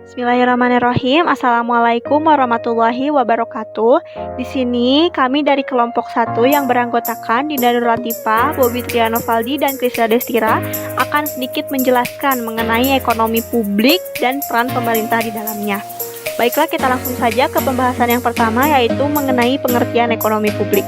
Bismillahirrahmanirrahim. Assalamualaikum warahmatullahi wabarakatuh. Di sini kami dari kelompok 1 yang beranggotakan Dinda Nur Latifah, Bobi Triano Valdi, dan Krisda Destira akan sedikit menjelaskan mengenai ekonomi publik dan peran pemerintah di dalamnya. Baiklah, kita langsung saja ke pembahasan yang pertama, yaitu mengenai pengertian ekonomi publik.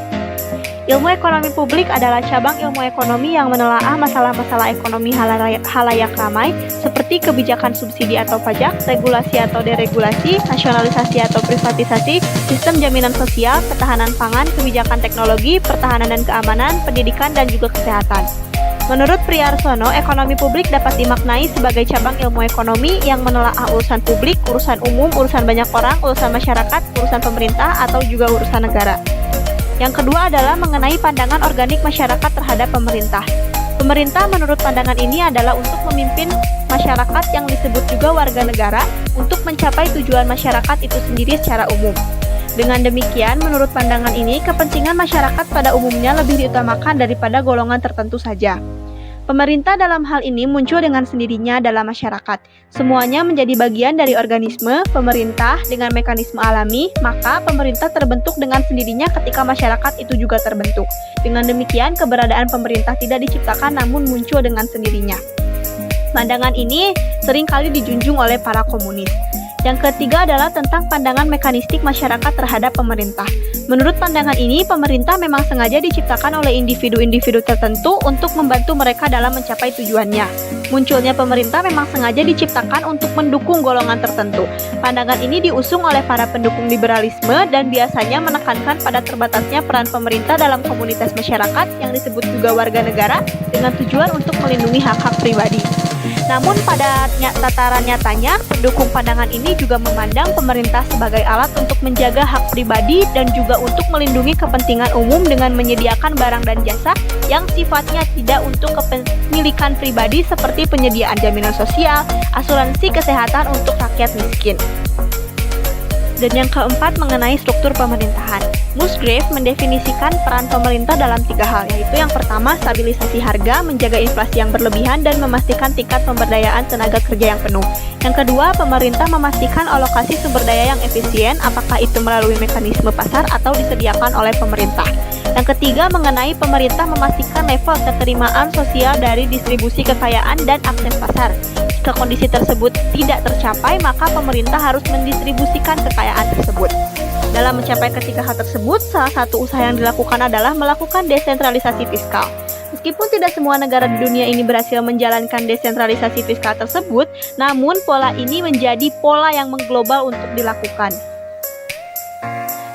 Ilmu ekonomi publik adalah cabang ilmu ekonomi yang menelaah masalah-masalah ekonomi halayak ramai seperti kebijakan subsidi atau pajak, regulasi atau deregulasi, nasionalisasi atau privatisasi, sistem jaminan sosial, ketahanan pangan, kebijakan teknologi, pertahanan dan keamanan, pendidikan, dan juga kesehatan. Menurut Priarsono, ekonomi publik dapat dimaknai sebagai cabang ilmu ekonomi yang menelaah urusan publik, urusan umum, urusan banyak orang, urusan masyarakat, urusan pemerintah, atau juga urusan negara. Yang kedua adalah mengenai pandangan organik masyarakat terhadap pemerintah. Pemerintah menurut pandangan ini adalah untuk memimpin masyarakat yang disebut juga warga negara untuk mencapai tujuan masyarakat itu sendiri secara umum. Dengan demikian, menurut pandangan ini, kepentingan masyarakat pada umumnya lebih diutamakan daripada golongan tertentu saja. Pemerintah dalam hal ini muncul dengan sendirinya dalam masyarakat. Semuanya menjadi bagian dari organisme pemerintah dengan mekanisme alami, maka pemerintah terbentuk dengan sendirinya ketika masyarakat itu juga terbentuk. Dengan demikian, keberadaan pemerintah tidak diciptakan namun muncul dengan sendirinya. Pandangan ini seringkali dijunjung oleh para komunis. Yang ketiga adalah tentang pandangan mekanistik masyarakat terhadap pemerintah. Menurut pandangan ini, pemerintah memang sengaja diciptakan oleh individu-individu tertentu untuk membantu mereka dalam mencapai tujuannya. Munculnya pemerintah memang sengaja diciptakan untuk mendukung golongan tertentu. Pandangan ini diusung oleh para pendukung liberalisme dan biasanya menekankan pada terbatasnya peran pemerintah dalam komunitas masyarakat yang disebut juga warga negara dengan tujuan untuk melindungi hak-hak pribadi. Namun pada tataran nyatanya, pendukung pandangan ini juga memandang pemerintah sebagai alat untuk menjaga hak pribadi dan juga untuk melindungi kepentingan umum dengan menyediakan barang dan jasa yang sifatnya tidak untuk kepemilikan pribadi seperti penyediaan jaminan sosial, asuransi kesehatan untuk rakyat miskin. Dan yang keempat mengenai struktur pemerintahan. Musgrave mendefinisikan peran pemerintah dalam 3 hal, yaitu yang pertama stabilisasi harga, menjaga inflasi yang berlebihan, dan memastikan tingkat pemberdayaan tenaga kerja yang penuh. Yang kedua, pemerintah memastikan alokasi sumber daya yang efisien, apakah itu melalui mekanisme pasar atau disediakan oleh pemerintah. Yang ketiga, mengenai pemerintah memastikan level keterimaan sosial dari distribusi kekayaan dan akses pasar. Jika kondisi tersebut tidak tercapai, maka pemerintah harus mendistribusikan kekayaan tersebut. Dalam mencapai ketiga hal tersebut, salah satu usaha yang dilakukan adalah melakukan desentralisasi fiskal. Meskipun tidak semua negara di dunia ini berhasil menjalankan desentralisasi fiskal tersebut, namun pola ini menjadi pola yang mengglobal untuk dilakukan.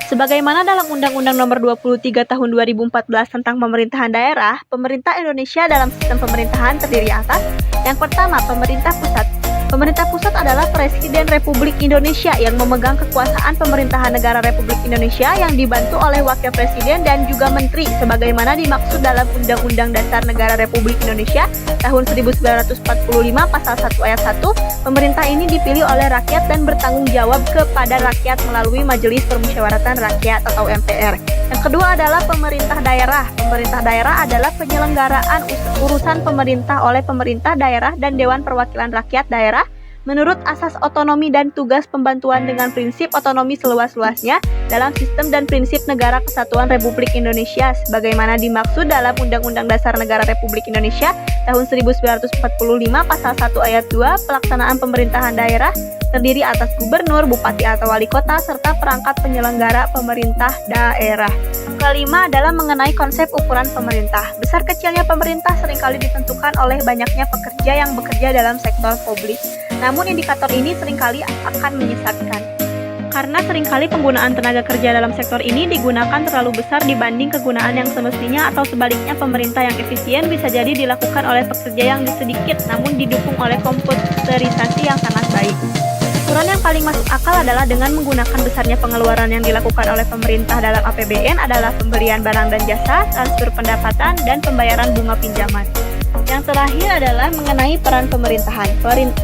Sebagaimana dalam Undang-Undang Nomor 23 Tahun 2014 tentang Pemerintahan Daerah, pemerintah Indonesia dalam sistem pemerintahan terdiri atas yang pertama, pemerintah pusat. Pemerintah pusat adalah Presiden Republik Indonesia yang memegang kekuasaan pemerintahan negara Republik Indonesia yang dibantu oleh Wakil Presiden dan juga Menteri sebagaimana dimaksud dalam Undang-Undang Dasar Negara Republik Indonesia tahun 1945 pasal 1 ayat 1. Pemerintah ini dipilih oleh rakyat dan bertanggung jawab kepada rakyat melalui Majelis Permusyawaratan Rakyat atau MPR. Yang kedua adalah pemerintah daerah. Pemerintah daerah adalah penyelenggaraan urusan pemerintah oleh pemerintah daerah dan Dewan Perwakilan Rakyat Daerah menurut asas otonomi dan tugas pembantuan dengan prinsip otonomi seluas-luasnya dalam sistem dan prinsip negara kesatuan Republik Indonesia sebagaimana dimaksud dalam Undang-Undang Dasar Negara Republik Indonesia tahun 1945 pasal 1 ayat 2. Pelaksanaan pemerintahan daerah terdiri atas gubernur, bupati atau wali kota, serta perangkat penyelenggara pemerintah daerah. Kelima adalah mengenai konsep ukuran pemerintah. Besar kecilnya pemerintah seringkali ditentukan oleh banyaknya pekerja yang bekerja dalam sektor publik. Namun indikator ini seringkali akan menyesatkan. Karena seringkali penggunaan tenaga kerja dalam sektor ini digunakan terlalu besar dibanding kegunaan yang semestinya atau sebaliknya pemerintah yang efisien bisa jadi dilakukan oleh pekerja yang sedikit namun didukung oleh komputerisasi yang sangat baik. Ukuran yang paling masuk akal adalah dengan menggunakan besarnya pengeluaran yang dilakukan oleh pemerintah dalam APBN adalah pembelian barang dan jasa, transfer pendapatan, dan pembayaran bunga pinjaman. Yang terakhir adalah mengenai peran pemerintahan.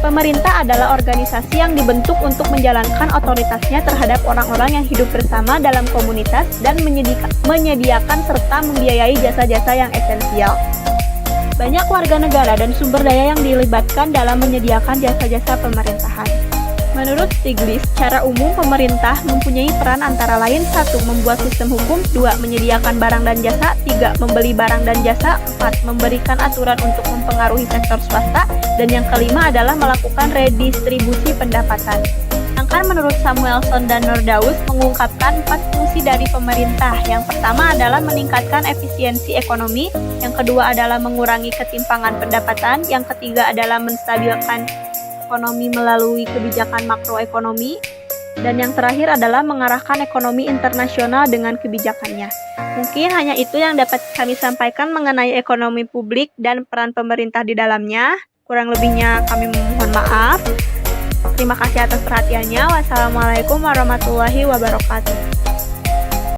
Pemerintah adalah organisasi yang dibentuk untuk menjalankan otoritasnya terhadap orang-orang yang hidup bersama dalam komunitas dan menyediakan serta membiayai jasa-jasa yang esensial. Banyak warga negara dan sumber daya yang dilibatkan dalam menyediakan jasa-jasa pemerintahan. Menurut Stiglitz, secara umum pemerintah mempunyai peran antara lain 1. Membuat sistem hukum, 2. Menyediakan barang dan jasa, 3. Membeli barang dan jasa, 4. Memberikan aturan untuk mempengaruhi sektor swasta, dan yang kelima adalah melakukan redistribusi pendapatan. Sedangkan menurut Samuelson dan Nordaus mengungkapkan 4 fungsi dari pemerintah. Yang pertama adalah meningkatkan efisiensi ekonomi, yang kedua adalah mengurangi ketimpangan pendapatan, yang ketiga adalah menstabilkan ekonomi melalui kebijakan makroekonomi, dan yang terakhir adalah mengarahkan ekonomi internasional dengan kebijakannya. Mungkin hanya itu yang dapat kami sampaikan mengenai ekonomi publik dan peran pemerintah di dalamnya. Kurang lebihnya kami mohon maaf. Terima kasih atas perhatiannya. Wassalamualaikum warahmatullahi wabarakatuh.